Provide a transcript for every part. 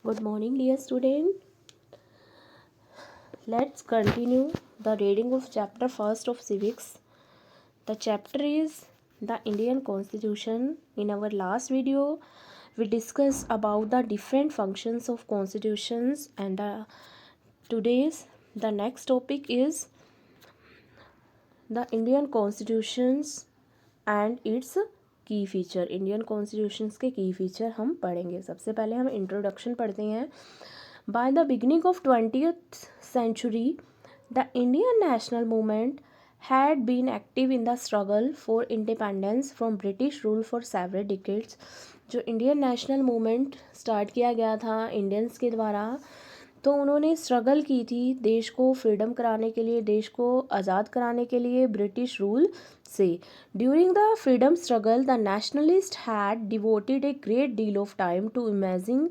Good morning, dear student. Let's continue the reading of chapter first of civics. The chapter is the Indian Constitution. In our last video, we discussed about the different functions of constitutions, and the next topic is the Indian Constitutions and its की feature. Indian constitutions के की feature हम पढ़ेंगे. सबसे पहले हम introduction पढ़ते हैं. By the beginning of 20th century, the Indian national movement had been active in the struggle for independence from British rule for several decades. जो इंडियन नेशनल मूवमेंट स्टार्ट किया गया था इंडियंस के द्वारा, तो उन्होंने स्ट्रगल की थी देश को फ्रीडम कराने के लिए, देश को आज़ाद कराने के लिए ब्रिटिश रूल से. During the freedom struggle the nationalist had devoted a great deal of time to imagine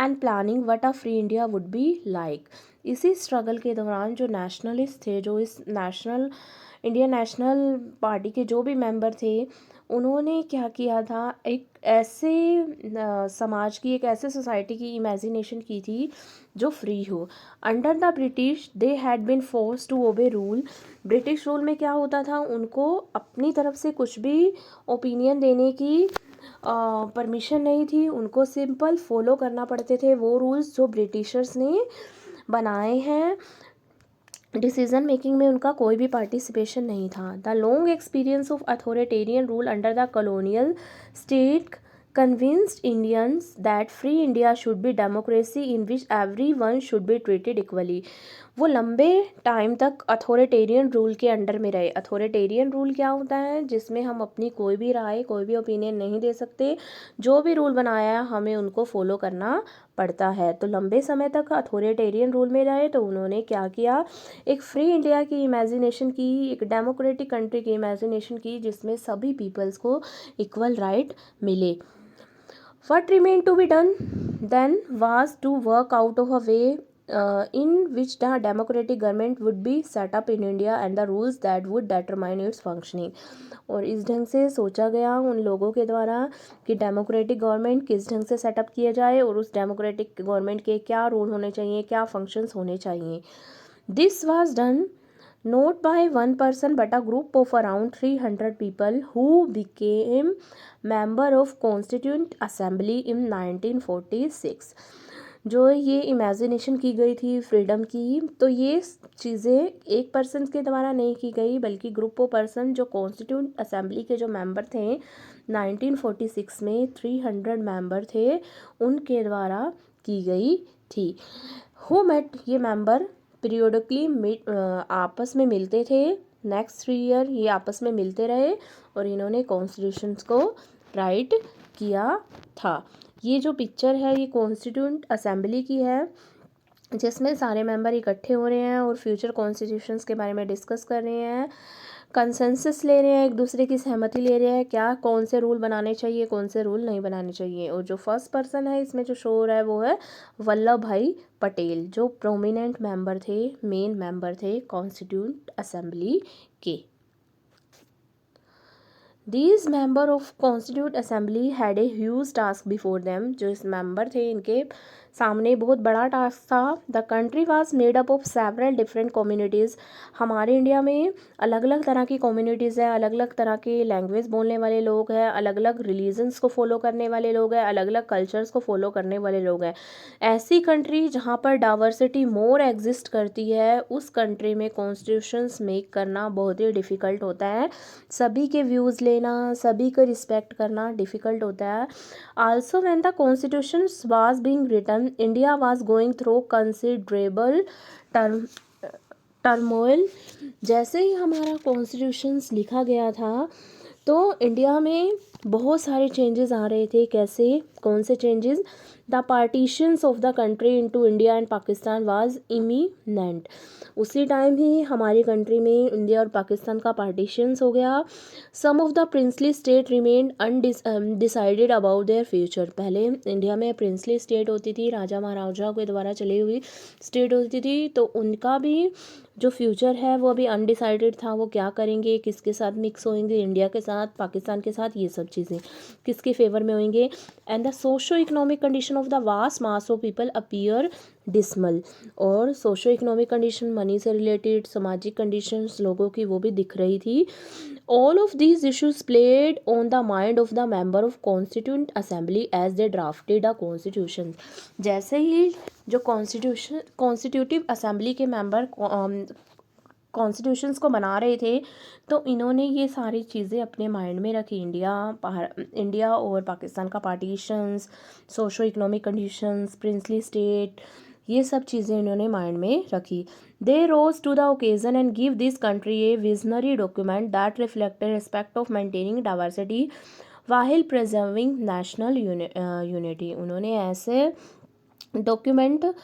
and planning what a free India would be like. इसी स्ट्रगल के दौरान जो नेशनलिस्ट थे, जो इस इंडियन नेशनल पार्टी के जो भी मेंबर थे, उन्होंने क्या किया था, एक ऐसे समाज की, एक ऐसे सोसाइटी की इमेजिनेशन की थी जो फ्री हो. Under the British they had been force to obey rule. British rule में क्या होता था, उनको अपनी तरफ से कुछ भी ओपिनियन देने की परमिशन नहीं थी. उनको सिंपल फॉलो करना पड़ते थे वो रूल्स जो ब्रिटिशर्स ने बनाए हैं. डिसीजन मेकिंग में उनका कोई भी पार्टिसिपेशन नहीं था. The long experience of authoritarian rule under the colonial state convinced Indians that free India should be democracy in which everyone should be treated equally. वो लंबे टाइम तक अथॉरिटेरियन रूल के अंडर में रहे. अथॉरिटेरियन रूल क्या होता है, जिसमें हम अपनी कोई भी राय, कोई भी ओपिनियन नहीं दे सकते. जो भी रूल बनाया हमें उनको फॉलो करना पड़ता है. तो लंबे समय तक अथॉरिटेरियन रूल में रहे. तो उन्होंने क्या किया, एक फ्री इंडिया की इमेजिनेशन की, एक डेमोक्रेटिक कंट्री की इमेजिनेशन की, जिसमें सभी पीपल्स को इक्वल राइट मिले. What remained to be done then was to work out of a way in which the democratic government would be set up in India and the rules that would determine its functioning. और इस ढंग से सोचा गया उन लोगों के द्वारा कि डेमोक्रेटिक गवर्नमेंट किस ढंग से सेटअप किया जाए और उस डेमोक्रेटिक गवर्नमेंट के क्या रूल होने चाहिए, क्या फंक्शंस होने चाहिए. This was done not by one person but a group of around 300 people who became member of Constituent Assembly in 1946. जो ये इमेजिनेशन की गई थी फ्रीडम की, तो ये चीज़ें एक पर्सन के द्वारा नहीं की गई, बल्कि ग्रुप ऑफ पर्सन जो कॉन्स्टिट्यूंट असेंबली के जो मेंबर थे 1946 में 300 मेंबर थे, उनके द्वारा की गई थी. हु मेट, ये मेंबर पीरियोडिकली आपस में मिलते थे. नेक्स्ट 3 ईयर ये आपस में मिलते रहे और इन्होंने कॉन्स्टिट्यूशंस को राइट किया था. ये जो पिक्चर है ये कॉन्स्टिट्यूंट असेंबली की है, जिसमें सारे मेंबर इकट्ठे हो रहे हैं और फ्यूचर कॉन्स्टिट्यूशंस के बारे में डिस्कस कर रहे हैं, कंसेंसस ले रहे हैं, एक दूसरे की सहमति ले रहे हैं, क्या कौन से रूल बनाने चाहिए, कौन से रूल नहीं बनाने चाहिए. और जो फर्स्ट पर्सन है इसमें जो शो हो रहा है वो है वल्लभ भाई पटेल, जो प्रोमिनेंट मेंबर थे, मेन मेंबर थे कॉन्स्टिट्यूंट असेंबली के. These member of Constituent Assembly had a huge task before them. जो इस मेंबर थे इनके सामने बहुत बड़ा टास्क था. The country was made up of several different communities. हमारे इंडिया में अलग अलग तरह की कम्युनिटीज़ है, अलग अलग तरह के लैंग्वेज बोलने वाले लोग हैं, अलग अलग रिलीजन्स को फॉलो करने वाले लोग हैं, अलग अलग कल्चर्स को फॉलो करने वाले लोग हैं. ऐसी कंट्री जहाँ पर डाइवर्सिटी मोर एग्जिस्ट करती है, उस कंट्री में कॉन्स्टिट्यूशंस मेक करना बहुत ही डिफ़िकल्ट होता है. सभी के व्यूज़ लेना, सभी को रिस्पेक्ट करना डिफ़िकल्ट होता है. Also when the constitution was being written, India was going through considerable turmoil. जैसे ही हमारा कॉन्स्टिट्यूशंस लिखा गया था तो इंडिया में बहुत सारे चेंजेस आ रहे थे. कैसे, कौन से changes? The partitions of the country into India and Pakistan was imminent. उसी टाइम ही हमारी कंट्री में इंडिया और पाकिस्तान का पार्टीशंस हो गया. Some of the princely state remained undecided about their future. पहले इंडिया में प्रिंसली स्टेट होती थी, राजा महाराजा के द्वारा चली हुई स्टेट होती थी, तो उनका भी जो फ्यूचर है वो अभी अनडिसाइडेड था. वो क्या करेंगे, किसके साथ मिक्स होंगे, इंडिया के साथ, पाकिस्तान के साथ, ये सब चीज़ें किसके फेवर में होंगे। And the socio economic condition of the vast mass of people appear dismal, और सोशो इकोनॉमिक कंडीशन मनी से रिलेटेड सामाजिक कंडीशंस लोगों की वो भी दिख रही थी। All of these issues played on the mind of the member of constituent assembly as they drafted a constitution. जैसे ही जो कॉन्स्टिट्यूटिव असेंबली के मेंबर कॉन्स्टिट्यूशंस को बना रहे थे, तो इन्होंने ये सारी चीज़ें अपने माइंड में रखी। इंडिया और पाकिस्तान का partitions, socio economic conditions, princely state, ये सब चीज़ें इन्होंने माइंड में रखी। They rose to the occasion and give this country a visionary document that reflected respect of maintaining diversity while preserving national unity. उन्होंने ऐसे डॉक्यूमेंट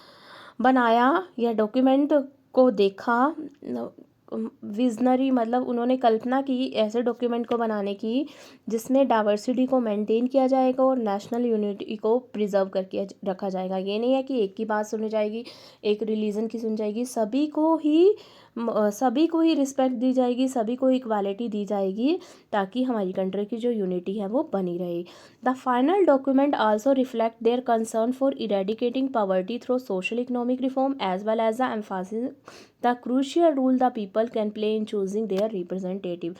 बनाया या डॉक्यूमेंट को देखा, विजनरी मतलब उन्होंने कल्पना की ऐसे डॉक्यूमेंट को बनाने की जिसमें डाइवर्सिटी को मेंटेन किया जाएगा और नेशनल यूनिटी को प्रिजर्व करके रखा जाएगा। ये नहीं है कि एक की बात सुनी जाएगी, एक रिलीजन की सुनी जाएगी, सभी को ही रिस्पेक्ट दी जाएगी, सभी को इक्वालिटी दी जाएगी, ताकि हमारी कंट्री की जो यूनिटी है वो बनी रहे। The final document also reflect their concern for eradicating poverty through social economic reform as well as the emphasis the crucial role the people can play in choosing their representative.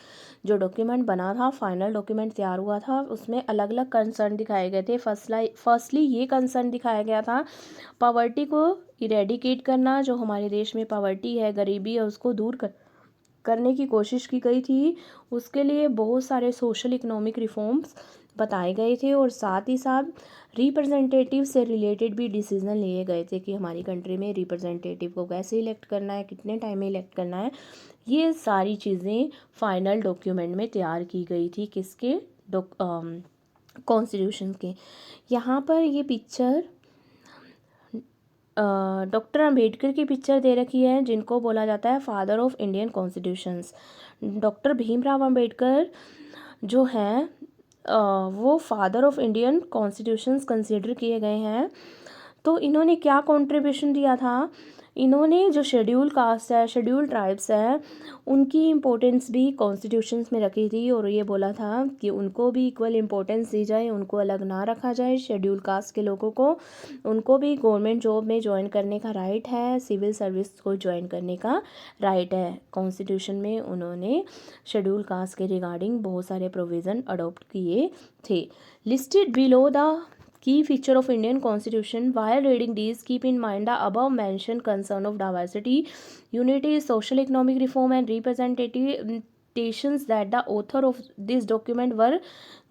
जो document बना था, final document तैयार हुआ था, उसमें अलग अलग concern दिखाए गए थे। फर्स्टली ये कंसर्न दिखाया गया था पॉवर्टी को इरेडिकेट करना, जो हमारे देश में पॉवर्टी है, गरीबी है, उसको दूर करने की कोशिश की गई थी। उसके लिए बहुत सारे सोशल इकोनॉमिक रिफॉर्म्स बताए गए थे और साथ ही साथ रिप्रेजेंटेटिव से रिलेटेड भी डिसीजन लिए गए थे कि हमारी कंट्री में रिप्रेजेंटेटिव को कैसे इलेक्ट करना है, कितने टाइम में इलेक्ट करना है। ये सारी चीज़ें फाइनल डॉक्यूमेंट में तैयार की गई थी, किसके, कॉन्स्टिट्यूशन के। यहाँ पर ये पिक्चर डॉक्टर अंबेडकर की पिक्चर दे रखी है, जिनको बोला जाता है father of Indian constitutions. Doctor Bhimrao Ambedkar जो हैं वो father of Indian constitutions consider किए गए हैं। तो इन्होंने क्या कंट्रीब्यूशन दिया था, इन्होंने जो शेड्यूल कास्ट है, शेड्यूल ट्राइब्स है, उनकी इम्पोर्टेंस भी कॉन्स्टिट्यूशंस में रखी थी और ये बोला था कि उनको भी इक्वल इम्पोर्टेंस दी जाए, उनको अलग ना रखा जाए। शेड्यूल कास्ट के लोगों को, उनको भी गवर्नमेंट जॉब में ज्वाइन करने का राइट है, सिविल सर्विस को ज्वाइन करने का राइट है। कॉन्स्टिट्यूशन में उन्होंने शेड्यूल कास्ट के रिगार्डिंग बहुत सारे प्रोविज़न अडॉप्ट किए थे। Listed below the key feature of Indian Constitution. While reading these, keep in mind the above mentioned concern of diversity, unity, social economic reform and representations that the author of this document were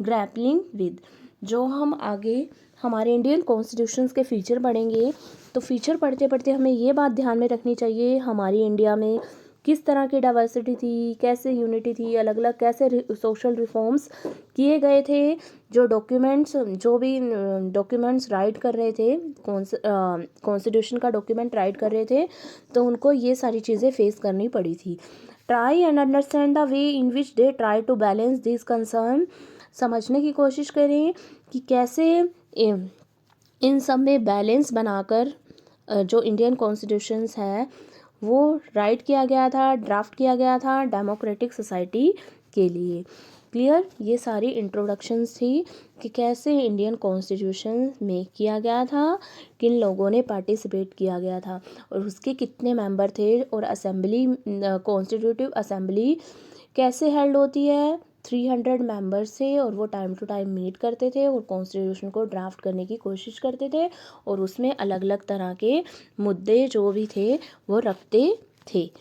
grappling with. जो हम आगे हमारे Indian constitutions के feature पढ़ेंगे, तो feature पढ़ते पढ़ते हमें ये बात ध्यान में रखनी चाहिए, हमारी इंडिया में किस तरह की डाइवर्सिटी थी, कैसे यूनिटी थी, अलग अलग कैसे सोशल रिफॉर्म्स किए गए थे। जो भी डॉक्यूमेंट्स राइट कर रहे थे, कॉन्स्टिट्यूशन का डॉक्यूमेंट राइट कर रहे थे, तो उनको ये सारी चीज़ें फेस करनी पड़ी थी। Try and understand the way in which they try to balance this concern. समझने की कोशिश करें कि कैसे इन सब में बैलेंस बनाकर जो इंडियन कॉन्स्टिट्यूशंस है वो राइट किया गया था, ड्राफ्ट किया गया था डेमोक्रेटिक सोसाइटी के लिए। क्लियर, ये सारी इंट्रोडक्शंस थी कि कैसे इंडियन कॉन्स्टिट्यूशन मेक किया गया था, किन लोगों ने पार्टिसिपेट किया गया था और उसके कितने मेंबर थे, और असेंबली, कॉन्स्टिट्यूटिव असेंबली कैसे हेल्ड होती है, 300 मेंबर्स थे और वो टाइम टू टाइम मीट करते थे और कॉन्स्टिट्यूशन को ड्राफ्ट करने की कोशिश करते थे और उसमें अलग अलग तरह के मुद्दे जो भी थे वो रखते थे।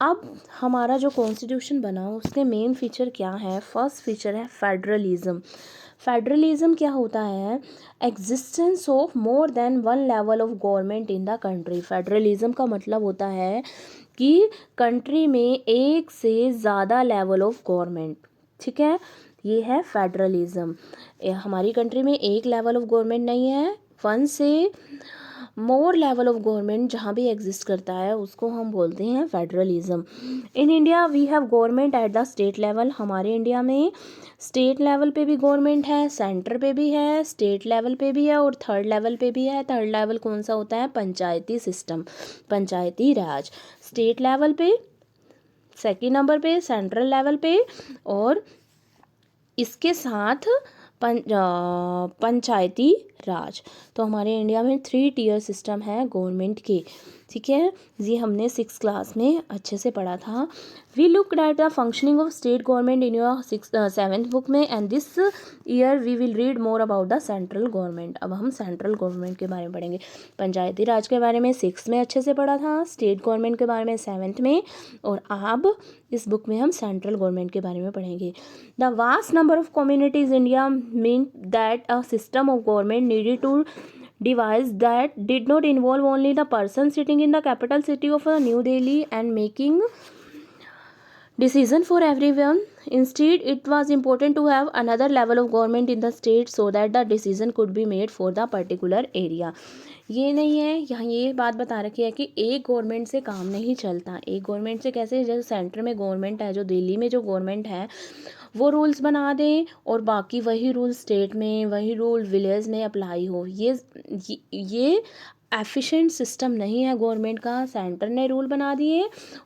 अब हमारा जो कॉन्स्टिट्यूशन बना उसके मेन फीचर क्या है। फर्स्ट फीचर है फेडरलिज्म। फेडरलिज्म क्या होता है, existence of more than one level of government in the country. Federalism का मतलब होता है कि कंट्री में एक से ज़्यादा लेवल ऑफ गवर्नमेंट, ठीक है, ये है फेडरलिज्म। हमारी कंट्री में एक लेवल ऑफ गवर्नमेंट नहीं है, वन से मोर लेवल ऑफ गवर्नमेंट जहाँ भी एग्जिस्ट करता है उसको हम बोलते हैं federalism. In India we have government at the state level. हमारे इंडिया में स्टेट लेवल पे भी गवर्नमेंट है, सेंटर पे भी है, स्टेट लेवल पे भी है और थर्ड लेवल पे भी है। थर्ड लेवल कौन सा होता है, पंचायती सिस्टम, पंचायती राज। स्टेट लेवल पे सेकेंड नंबर पे, सेंट्रल लेवल पे और इसके साथ पंचायती राज। तो हमारे इंडिया में 3 टियर सिस्टम है गवर्नमेंट के, ठीक है। ये हमने 6th क्लास में अच्छे से पढ़ा था। We look at the functioning of state government in your 7th book में, and this year we will read more about the central government. अब हम सेंट्रल गवर्नमेंट के बारे में पढ़ेंगे। पंचायती राज के बारे में 6th में अच्छे से पढ़ा था, स्टेट गवर्नमेंट के बारे में 7th में, और अब इस बुक में हम सेंट्रल गवर्नमेंट के बारे में पढ़ेंगे। The vast number of communities India mean that a system of government needed to device that did not involve only the person sitting in the capital city of New Delhi and making decision for everyone. Instead, it was important to have another level of government in the state so that the decision could be made for the particular area. ये नहीं है, यहाँ ये बात बता रखी है कि एक गवर्नमेंट से काम नहीं चलता। एक गवर्नमेंट से कैसे, जैसे सेंटर में गवर्नमेंट है, जो दिल्ली में जो गवर्नमेंट है वो रूल्स बना दें और बाकी वही रूल स्टेट में, वही रूल विलेज में अप्लाई हो। ये एफिशिएंट सिस्टम नहीं है गवर्नमेंट का। सेंटर ने रूल बना दिए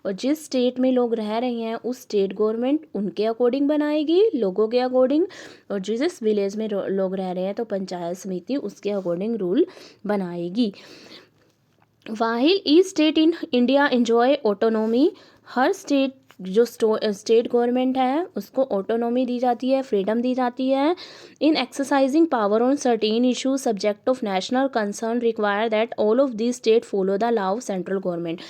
और जिस स्टेट में लोग रह रहे हैं उस स्टेट गवर्नमेंट उनके अकॉर्डिंग बनाएगी, लोगों के अकॉर्डिंग, और जिस विलेज में लोग रह रहे हैं तो पंचायत समिति उसके अकॉर्डिंग रूल बनाएगी। While each state in India enjoy autonomy, हर स्टेट जो स्टेट गवर्नमेंट है उसको ऑटोनॉमी दी जाती है, फ्रीडम दी जाती है इन exercising power on certain issue subject of national concern require that all of the state follow the law of central government.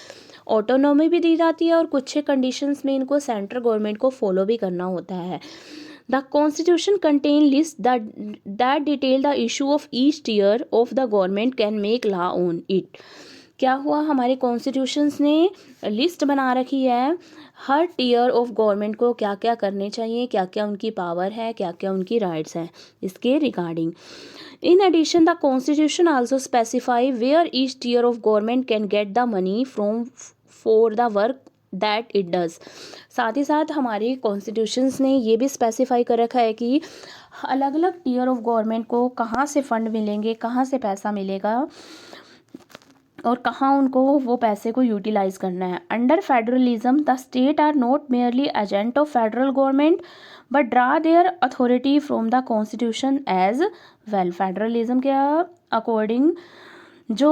Autonomy भी दी जाती है और कुछ कंडीशंस में इनको सेंट्रल गवर्नमेंट को फॉलो भी करना होता है। The Constitution contain list that detail the issue of each tier of the government can make law on it। क्या हुआ, हमारे कॉन्स्टिट्यूशंस ने लिस्ट बना रखी है हर टीयर ऑफ गवर्नमेंट को क्या क्या करने चाहिए, क्या क्या उनकी पावर है, क्या क्या उनकी राइट्स हैं इसके regarding. In addition the constitution also specify where each tier of government can get the money from for the work that it does. साथ ही साथ हमारे कॉन्स्टिट्यूशंस ने ये भी स्पेसिफाई कर रखा है कि अलग अलग टीयर ऑफ गवर्नमेंट को कहाँ से फंड मिलेंगे, कहाँ से पैसा मिलेगा और कहाँ उनको वो पैसे को यूटिलाइज करना है। Under federalism the state are not merely agent of federal government but draw their authority from the constitution as well. Federalism के अकॉर्डिंग जो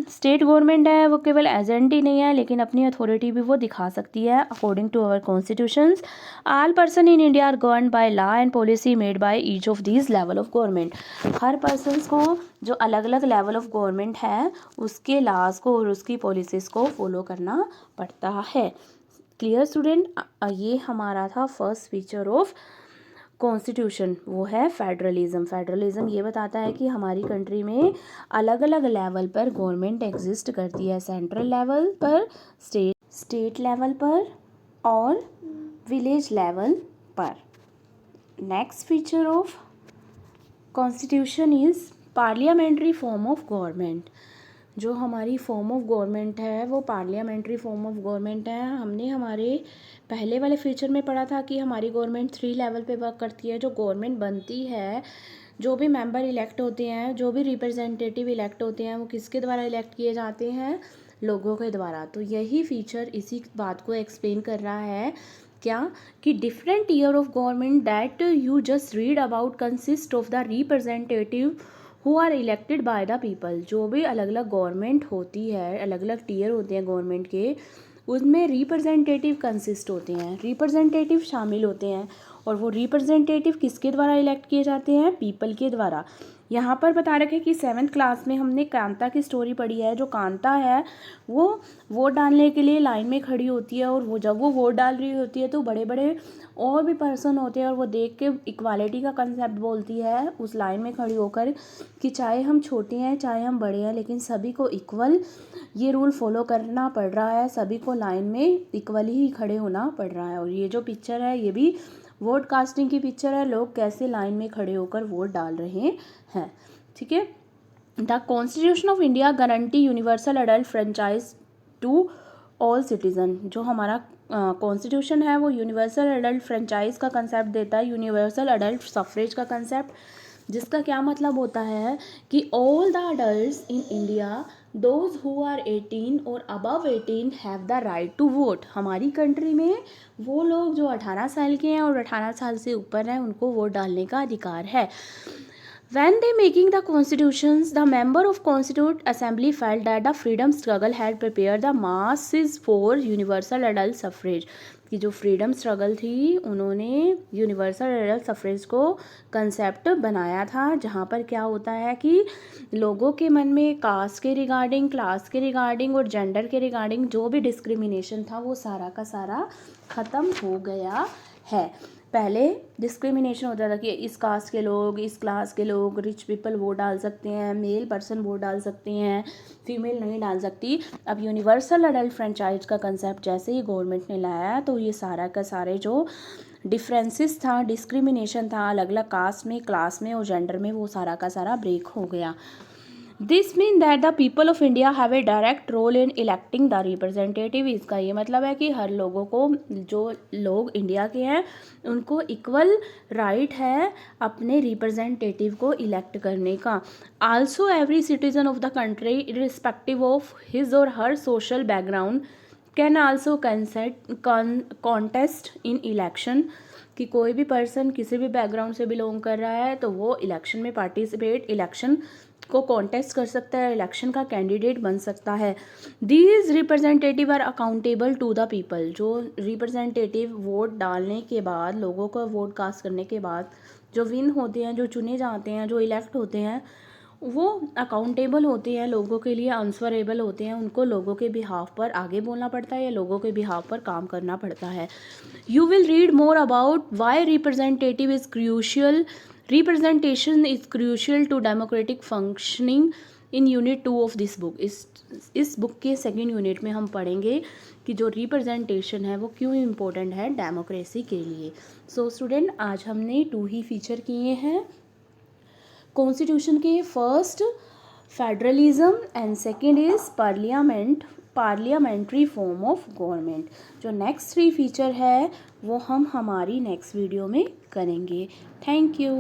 स्टेट गवर्नमेंट है वो केवल एजेंट ही नहीं है लेकिन अपनी अथॉरिटी भी वो दिखा सकती है according to our constitutions. All person in India are govern by law and policy made by each of these level of government. हर पर्सनस को जो अलग अलग लेवल ऑफ गवर्नमेंट है उसके लॉज को और उसकी पॉलिसीज़ को फॉलो करना पड़ता है। क्लियर स्टूडेंट, ये हमारा था फर्स्ट फीचर ऑफ कॉन्स्टिट्यूशन, वो है फेडरलिज्म। फेडरलिज्म ये बताता है कि हमारी कंट्री में अलग अलग लेवल पर गवर्नमेंट एग्जिस्ट करती है, सेंट्रल लेवल पर, स्टेट लेवल पर और विलेज लेवल पर। Next feature of constitution is parliamentary form of government. जो हमारी फॉर्म ऑफ गवर्नमेंट है वो पार्लियामेंट्री फॉर्म ऑफ गवर्नमेंट है। हमने हमारे पहले वाले फीचर में पढ़ा था कि हमारी गवर्नमेंट 3 लेवल पे वर्क करती है। जो गवर्नमेंट बनती है, जो भी मेंबर इलेक्ट होते हैं, जो भी रिप्रेजेंटेटिव इलेक्ट होते हैं वो किसके द्वारा इलेक्ट किए जाते हैं, लोगों के द्वारा। तो यही फीचर इसी बात को एक्सप्लेन कर रहा है क्या, कि different tier of government that you just read about consist of the representative who are elected by the people. जो भी अलग अलग गवर्नमेंट होती है, अलग अलग टीयर होते हैं गवर्नमेंट के, उसमें रिप्रेजेंटेटिव कंसिस्ट होते हैं, रिप्रेजेंटेटिव शामिल होते हैं और वो रिप्रेजेंटेटिव किसके द्वारा इलेक्ट किए जाते हैं, पीपल के द्वारा। यहाँ पर बता रखे कि 7th क्लास में हमने कांता की स्टोरी पढ़ी है। जो कांता है वो वोट डालने के लिए लाइन में खड़ी होती है और वो जब वो वोट डाल रही होती है तो बड़े बड़े और भी पर्सन होते हैं और वो देख के इक्वालिटी का कंसेप्ट बोलती है उस लाइन में खड़ी होकर कि चाहे हम छोटे हैं चाहे हम बड़े हैं लेकिन सभी को इक्वल ये रूल फॉलो करना पड़ रहा है, सभी को लाइन में इक्वली ही खड़े होना पड़ रहा है। और ये जो पिक्चर है ये भी वोट कास्टिंग की पिक्चर है, लोग कैसे लाइन में खड़े होकर वोट डाल रहे हैं, ठीक है। The constitution of India guarantee universal adult franchise to all citizen. जो हमारा कॉन्स्टिट्यूशन है वो यूनिवर्सल अडल्ट फ्रेंचाइज का कंसेप्ट देता है, यूनिवर्सल अडल्ट सफरेज का कंसेप्ट जिसका क्या मतलब होता है कि all the adult in India those who are 18 और above 18 have the right to vote. हमारी कंट्री में वो लोग जो 18 साल के हैं और 18 साल से ऊपर हैं उनको वोट डालने का अधिकार है। When they making the constitutions, the member of Constituent Assembly felt that the freedom struggle had prepared the masses for universal adult suffrage। कि जो फ्रीडम स्ट्रगल थी उन्होंने यूनिवर्सल एडल्ट सफरेज को कंसेप्ट बनाया था, जहाँ पर क्या होता है कि लोगों के मन में कास्ट के रिगार्डिंग, क्लास के रिगार्डिंग और जेंडर के रिगार्डिंग जो भी डिस्क्रिमिनेशन था वो सारा का सारा ख़त्म हो गया है। पहले डिस्क्रिमिनेशन होता था कि इस कास्ट के लोग, इस क्लास के लोग, रिच पीपल वोट डाल सकते हैं, मेल पर्सन वोट डाल सकते हैं, फीमेल नहीं डाल सकती। अब यूनिवर्सल अडल्ट फ्रेंचाइज का कंसेप्ट जैसे ही गवर्नमेंट ने लाया तो ये सारा का सारे जो डिफरेंसेस था, डिस्क्रिमिनेशन था अलग अलग कास्ट में, क्लास में और जेंडर में, वो सारा का सारा ब्रेक हो गया। This mean that the people of India have a direct role in electing the representative. इसका ये मतलब है कि हर लोगों को, जो लोग इंडिया के हैं उनको इक्वल राइट है अपने रिप्रेजेंटेटिव को इलेक्ट करने का। Also every citizen of the country irrespective of his और her social background can also contest in election. कि कोई भी पर्सन किसी भी बैकग्राउंड से बिलोंग कर रहा है तो वो इलेक्शन में पार्टिसिपेट, इलेक्शन को कॉन्टेस्ट कर सकता है, इलेक्शन का कैंडिडेट बन सकता है। These representative are accountable to the people. जो रिप्रेजेंटेटिव वोट डालने के बाद, लोगों को वोट कास्ट करने के बाद जो विन होते हैं, जो चुने जाते हैं, जो इलेक्ट होते हैं, वो अकाउंटेबल होते हैं, लोगों के लिए आंसरेबल होते हैं। उनको लोगों के बिहाफ पर आगे बोलना पड़ता है या लोगों के बिहाफ पर काम करना पड़ता है। You will read more about why representative is crucial. Representation is crucial to democratic functioning in unit 2 of this book. इस बुक के सेकेंड यूनिट में हम पढ़ेंगे कि जो रिप्रेजेंटेशन है वो क्यों इम्पोर्टेंट है डेमोक्रेसी के लिए। सो स्टूडेंट, आज हमने 2 ही फीचर किए हैं कॉन्स्टिट्यूशन के। First federalism and second is parliamentary form of government. जो नेक्स्ट 3 फीचर है वो हम हमारी नेक्स्ट वीडियो में करेंगे। Thank you.